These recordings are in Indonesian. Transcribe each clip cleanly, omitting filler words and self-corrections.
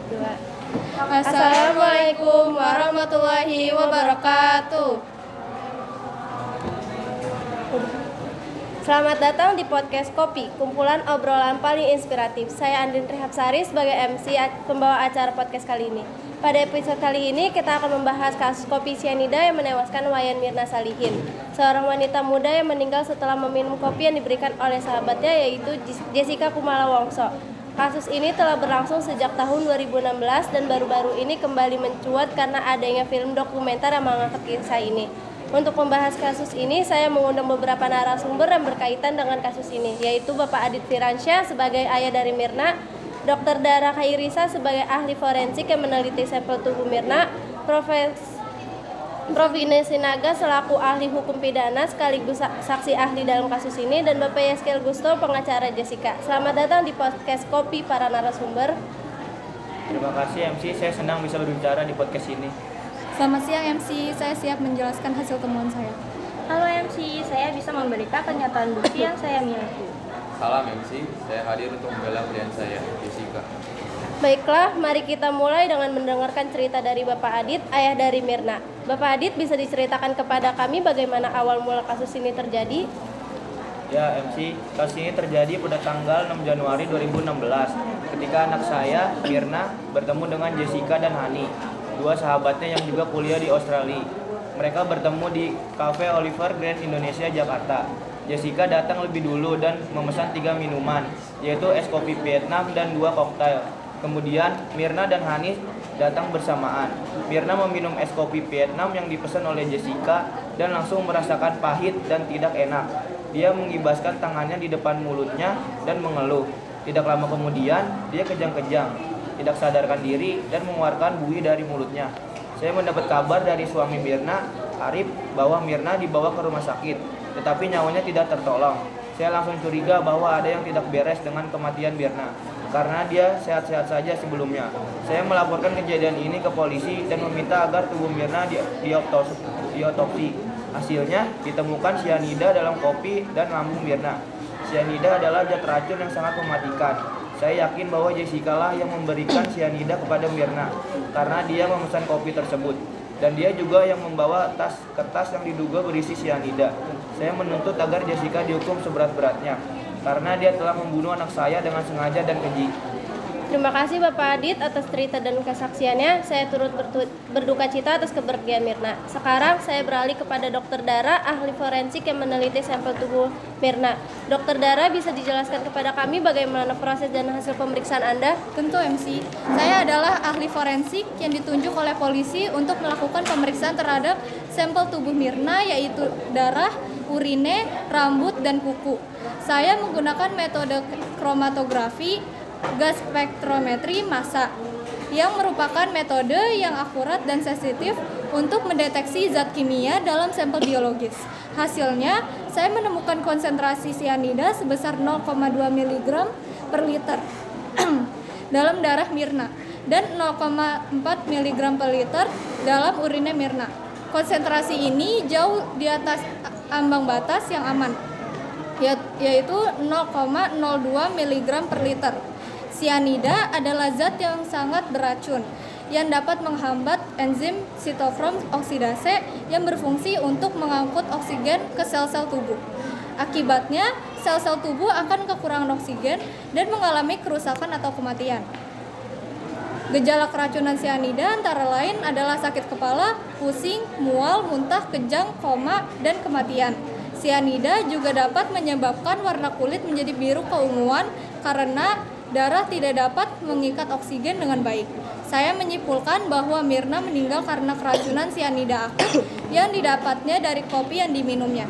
Dua. Assalamualaikum warahmatullahi wabarakatuh. Selamat datang di podcast Kopi, kumpulan obrolan paling inspiratif. Saya Andin Rehapsari sebagai MC pembawa acara podcast kali ini. Pada episode kali ini kita akan membahas kasus kopi sianida yang menewaskan Wayan Mirna Salihin, seorang wanita muda yang meninggal setelah meminum kopi yang diberikan oleh sahabatnya, yaitu Jessica Kumala Wongso. Kasus ini telah berlangsung sejak tahun 2016 dan baru-baru ini kembali mencuat karena adanya film dokumenter yang mengangkat kisah ini. Untuk membahas kasus ini, saya mengundang beberapa narasumber yang berkaitan dengan kasus ini, yaitu Bapak Adit Firansyah sebagai ayah dari Mirna, Dr. Dara Khairisa sebagai ahli forensik yang meneliti sampel tubuh Mirna, Prof. Ines Sinaga selaku ahli hukum pidana sekaligus saksi ahli dalam kasus ini, dan Bapak Yaskel Gusto, pengacara Jessica. Selamat datang di podcast Kopi para narasumber. Terima kasih MC, saya senang bisa berbicara di podcast ini. Selamat siang MC, saya siap menjelaskan hasil temuan saya. Halo MC, saya bisa memberikan kenyataan bukti yang saya miliki. Salam MC, saya hadir untuk membela klien saya, Jessica. Baiklah, mari kita mulai dengan mendengarkan cerita dari Bapak Adit, ayah dari Mirna. Bapak Adit, bisa diceritakan kepada kami bagaimana awal mula kasus ini terjadi? Ya MC, kasus ini terjadi pada tanggal 6 Januari 2016 ketika anak saya, Mirna, bertemu dengan Jessica dan Hani, dua sahabatnya yang juga kuliah di Australia. Mereka bertemu di Cafe Oliver Grand Indonesia, Jakarta. Jessica datang lebih dulu dan memesan 3 minuman, yaitu es kopi Vietnam dan 2 koktail. Kemudian Mirna dan Hani datang bersamaan. Mirna meminum es kopi Vietnam yang dipesan oleh Jessica dan langsung merasakan pahit dan tidak enak. Dia mengibaskan tangannya di depan mulutnya dan mengeluh. Tidak lama kemudian, dia kejang-kejang, tidak sadarkan diri dan mengeluarkan buih dari mulutnya. Saya mendapat kabar dari suami Mirna, Arif, bahwa Mirna dibawa ke rumah sakit, tetapi nyawanya tidak tertolong. Saya langsung curiga bahwa ada yang tidak beres dengan kematian Mirna, karena dia sehat-sehat saja sebelumnya. Saya melaporkan kejadian ini ke polisi dan meminta agar tubuh Mirna diotopsi. Hasilnya ditemukan sianida dalam kopi dan lambung Mirna. Sianida adalah zat racun yang sangat mematikan. Saya yakin bahwa Jessica lah yang memberikan sianida kepada Mirna karena dia memesan kopi tersebut, dan dia juga yang membawa tas kertas yang diduga berisi sianida. Saya menuntut agar Jessica dihukum seberat-beratnya karena dia telah membunuh anak saya dengan sengaja dan keji. Terima kasih Bapak Adit atas cerita dan kesaksiannya. Saya turut berduka cita atas kepergian Mirna. Sekarang saya beralih kepada Dr. Dara, ahli forensik yang meneliti sampel tubuh Mirna. Dr. Dara, bisa dijelaskan kepada kami bagaimana proses dan hasil pemeriksaan Anda? Tentu MC, saya adalah ahli forensik yang ditunjuk oleh polisi untuk melakukan pemeriksaan terhadap sampel tubuh Mirna, yaitu darah, urine, rambut, dan kuku. Saya menggunakan metode kromatografi, gas spektrometri massa, yang merupakan metode yang akurat dan sensitif untuk mendeteksi zat kimia dalam sampel biologis. Hasilnya, saya menemukan konsentrasi sianida sebesar 0,2 mg per liter dalam darah Mirna dan 0,4 mg per liter dalam urine Mirna. Konsentrasi ini jauh di atas ambang batas yang aman, yaitu 0,02 mg per liter. Sianida adalah zat yang sangat beracun yang dapat menghambat enzim sitokrom oksidase yang berfungsi untuk mengangkut oksigen ke sel-sel tubuh. Akibatnya, sel-sel tubuh akan kekurangan oksigen dan mengalami kerusakan atau kematian. Gejala keracunan sianida antara lain adalah sakit kepala, pusing, mual, muntah, kejang, koma, dan kematian. Sianida juga dapat menyebabkan warna kulit menjadi biru keunguan karena darah tidak dapat mengikat oksigen dengan baik. Saya menyimpulkan bahwa Mirna meninggal karena keracunan sianida akut yang didapatnya dari kopi yang diminumnya.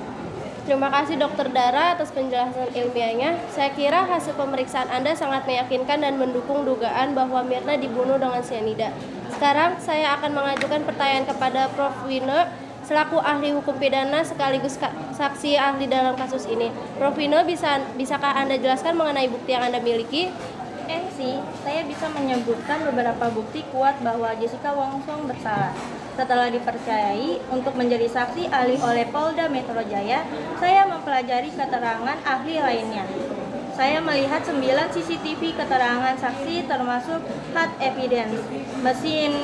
Terima kasih Dr. Dara atas penjelasan ilmiahnya. Saya kira hasil pemeriksaan Anda sangat meyakinkan dan mendukung dugaan bahwa Mirna dibunuh dengan sianida. Sekarang saya akan mengajukan pertanyaan kepada Prof. Wino selaku ahli hukum pidana sekaligus saksi ahli dalam kasus ini. Prof. Wino, bisakah Anda jelaskan mengenai bukti yang Anda miliki? MC, saya bisa menyebutkan beberapa bukti kuat bahwa Jessica Wongso bersalah. Setelah dipercayai untuk menjadi saksi ahli oleh Polda Metro Jaya, saya mempelajari keterangan ahli lainnya. saya melihat 9 CCTV keterangan saksi termasuk hard evidence, mesin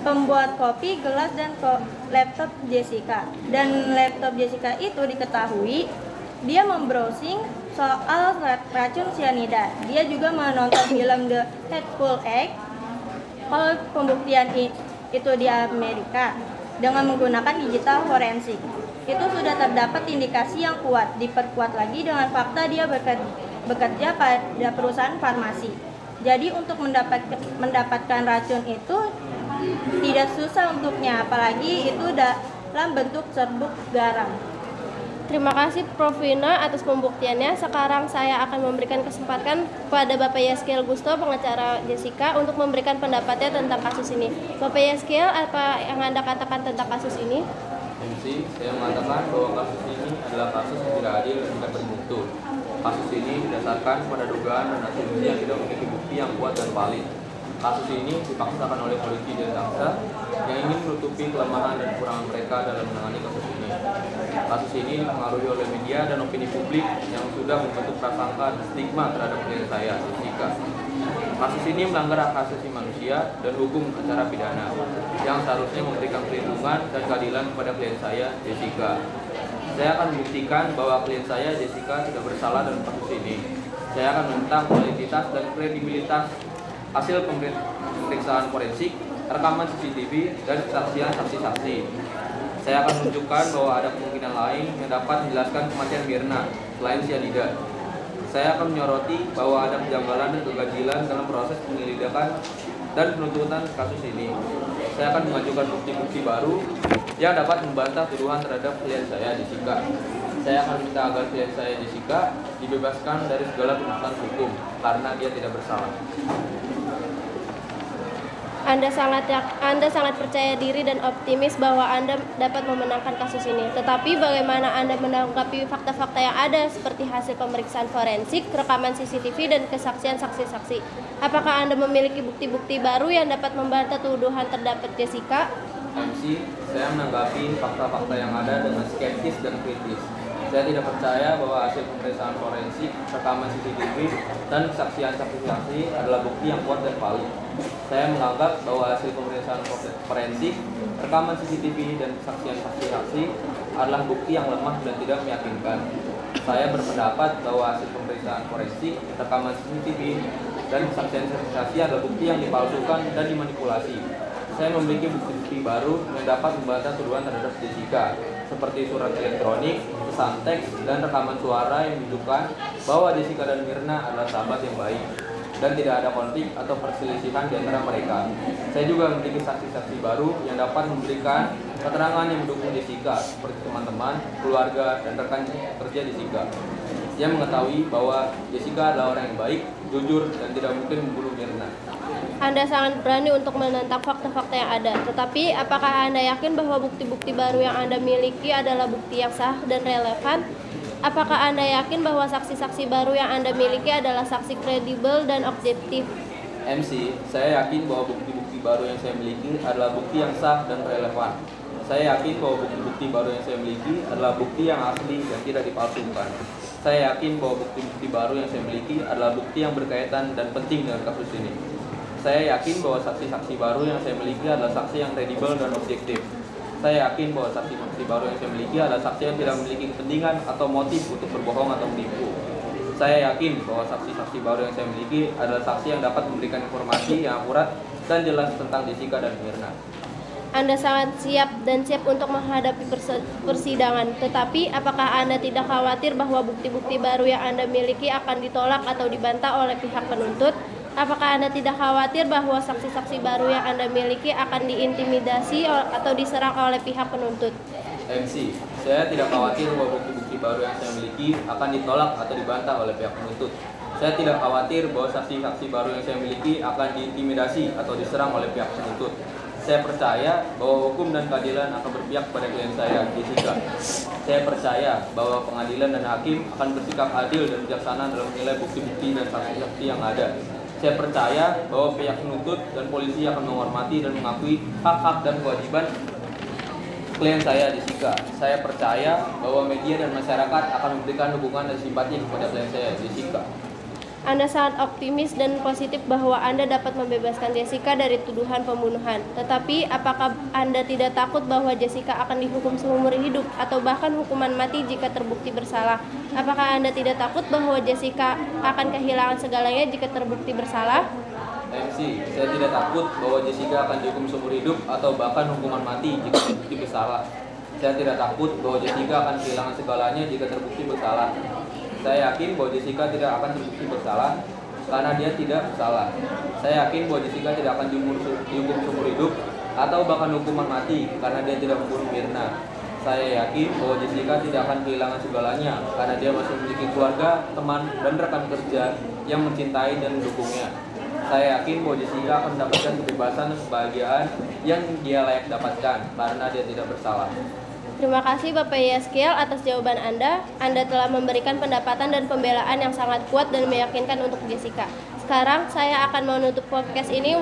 pembuat kopi, gelas, dan laptop Jessica. Dan laptop Jessica itu diketahui dia membrowsing soal racun cyanida. Dia juga menonton film The Hateful Eight. Kalau pembuktian itu di Amerika dengan menggunakan digital forensik, itu sudah terdapat indikasi yang kuat. Diperkuat lagi dengan fakta dia bekerja pada perusahaan farmasi. Jadi untuk mendapatkan racun itu tidak susah untuknya, apalagi itu dalam bentuk serbuk garam. Terima kasih Prof. Wina atas pembuktiannya. Sekarang saya akan memberikan kesempatan kepada Bapak Yeskiel Gusto, pengacara Jessica, untuk memberikan pendapatnya tentang kasus ini. Bapak Yeskiel, apa yang Anda katakan tentang kasus ini? MC, saya mengatakan bahwa kasus ini adalah kasus yang tidak adil dan tidak bermutu. Kasus ini didasarkan pada dugaan dan asumsi yang tidak memiliki bukti yang kuat dan valid. Kasus ini dipaksakan oleh polisi dan jaksa yang ingin menutupi kelemahan dan kekurangan mereka dalam menangani kasus ini. Kasus ini dipengaruhi oleh media dan opini publik yang sudah membentuk prasangka dan stigma terhadap klien saya, Jessica. Kasus ini melanggar hak asasi manusia dan hukum acara pidana yang seharusnya memberikan perlindungan dan keadilan kepada klien saya, Jessica. Saya akan membuktikan bahwa klien saya, Jessica, tidak bersalah dalam kasus ini. Saya akan menentang kualitas dan kredibilitas hasil pemeriksaan forensik, rekaman CCTV, dan kesaksian saksi-saksi. Saya akan menunjukkan bahwa ada kemungkinan lain yang dapat menjelaskan kematian Mirna selain cyanida. Saya akan menyoroti bahwa ada kejanggalan dan keganjilan dalam proses penyelidikan dan penuntutan kasus ini. Saya akan mengajukan bukti-bukti baru yang dapat membantah tuduhan terhadap klien saya, Jessica. Saya akan minta agar klien saya, Jessica, dibebaskan dari segala tuntutan hukum karena dia tidak bersalah. Anda sangat percaya diri dan optimis bahwa Anda dapat memenangkan kasus ini. Tetapi bagaimana Anda menanggapi fakta-fakta yang ada seperti hasil pemeriksaan forensik, rekaman CCTV, dan kesaksian saksi-saksi? Apakah Anda memiliki bukti-bukti baru yang dapat membantah tuduhan terhadap Jessica? MC, saya menanggapi fakta-fakta yang ada dengan skeptis dan kritis. Saya tidak percaya bahwa hasil pemeriksaan forensik, rekaman CCTV, dan kesaksian saksi-saksi adalah bukti yang kuat dan valid. Saya menganggap bahwa hasil pemeriksaan forensik, rekaman CCTV, dan kesaksian saksi-saksi adalah bukti yang lemah dan tidak meyakinkan. Saya berpendapat bahwa hasil pemeriksaan forensik, rekaman CCTV, dan kesaksian saksi-saksi adalah bukti yang dipalsukan dan dimanipulasi. Saya memiliki bukti-bukti baru yang dapat membantah tuduhan terhadap Jessica, seperti surat elektronik, pesan teks, dan rekaman suara yang menunjukkan bahwa Jessica dan Mirna adalah sahabat yang baik dan tidak ada konflik atau perselisihan di antara mereka. Saya juga memiliki saksi-saksi baru yang dapat memberikan keterangan yang mendukung Jessica, seperti teman-teman, keluarga, dan rekan kerja Jessica. Dia mengetahui bahwa Jessica adalah orang yang baik, jujur, dan tidak mungkin membunuh Mirna. Anda sangat berani untuk menentang fakta-fakta yang ada. Tetapi, apakah Anda yakin bahwa bukti-bukti baru yang Anda miliki adalah bukti yang sah dan relevan? Apakah Anda yakin bahwa saksi-saksi baru yang Anda miliki adalah saksi kredibel dan objektif? MC, saya yakin bahwa bukti-bukti baru yang saya miliki adalah bukti yang sah dan relevan. Saya yakin bahwa bukti-bukti baru yang saya miliki adalah bukti yang asli dan tidak dipalsukan. Saya yakin bahwa bukti-bukti baru yang saya miliki adalah bukti yang berkaitan dan penting dengan kasus ini. Saya yakin bahwa saksi-saksi baru yang saya miliki adalah saksi yang kredibel dan objektif. Saya yakin bahwa saksi-saksi baru yang saya miliki adalah saksi yang tidak memiliki kepentingan atau motif untuk berbohong atau menipu. Saya yakin bahwa saksi-saksi baru yang saya miliki adalah saksi yang dapat memberikan informasi yang akurat dan jelas tentang Jessica dan Mirna. Anda sangat siap untuk menghadapi persidangan. Tetapi, apakah Anda tidak khawatir bahwa bukti-bukti baru yang Anda miliki akan ditolak atau dibantah oleh pihak penuntut? Apakah Anda tidak khawatir bahwa saksi-saksi baru yang Anda miliki akan diintimidasi atau diserang oleh pihak penuntut? MC, saya tidak khawatir bahwa bukti-bukti baru yang saya miliki akan ditolak atau dibantah oleh pihak penuntut. Saya tidak khawatir bahwa saksi-saksi baru yang saya miliki akan diintimidasi atau diserang oleh pihak penuntut. Saya percaya bahwa hukum dan keadilan akan berpihak pada klien saya, Jessica. Saya percaya bahwa pengadilan dan hakim akan bersikap adil dan bijaksana dalam menilai bukti-bukti dan saksi-saksi yang ada. Saya percaya bahwa pihak penuntut dan polisi akan menghormati dan mengakui hak-hak dan kewajiban klien saya Jessica. Saya percaya bahwa media dan masyarakat akan memberikan dukungan dan simpati kepada klien saya Jessica. Anda sangat optimis dan positif bahwa Anda dapat membebaskan Jessica dari tuduhan pembunuhan. Tetapi, apakah Anda tidak takut bahwa Jessica akan dihukum seumur hidup atau bahkan hukuman mati jika terbukti bersalah? Apakah Anda tidak takut bahwa Jessica akan kehilangan segalanya jika terbukti bersalah? MC, saya tidak takut bahwa Jessica akan dihukum seumur hidup atau bahkan hukuman mati jika terbukti bersalah. Saya tidak takut bahwa Jessica akan kehilangan segalanya jika terbukti bersalah. Saya yakin bahwa Jessica tidak akan terbukti bersalah karena dia tidak bersalah. Saya yakin bahwa Jessica tidak akan dihukum seumur hidup atau bahkan hukuman mati karena dia tidak membunuh Mirna. Saya yakin bahwa Jessica tidak akan kehilangan segalanya karena dia masih memiliki keluarga, teman, dan rekan kerja yang mencintai dan mendukungnya. Saya yakin bahwa Jessica akan mendapatkan kebebasan dan kebahagiaan yang dia layak dapatkan karena dia tidak bersalah. Terima kasih Bapak Yeskiel atas jawaban Anda. Anda telah memberikan pendapatan dan pembelaan yang sangat kuat dan meyakinkan untuk Jessica. Sekarang saya akan menutup podcast ini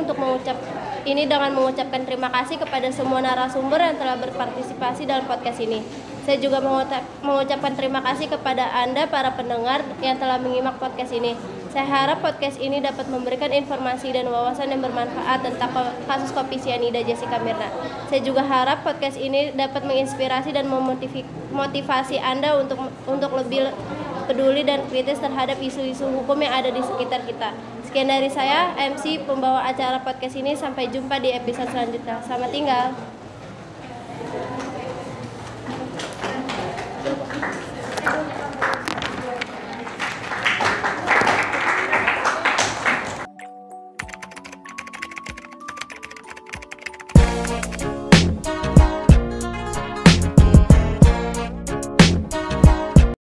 dengan mengucapkan terima kasih kepada semua narasumber yang telah berpartisipasi dalam podcast ini. Saya juga mengucapkan terima kasih kepada Anda para pendengar yang telah menyimak podcast ini. Saya harap podcast ini dapat memberikan informasi dan wawasan yang bermanfaat tentang kasus kopi sianida Jessica Mirna. Saya juga harap podcast ini dapat menginspirasi dan memotivasi Anda untuk lebih peduli dan kritis terhadap isu-isu hukum yang ada di sekitar kita. Sekian dari saya, MC pembawa acara podcast ini. Sampai jumpa di episode selanjutnya. Selamat tinggal.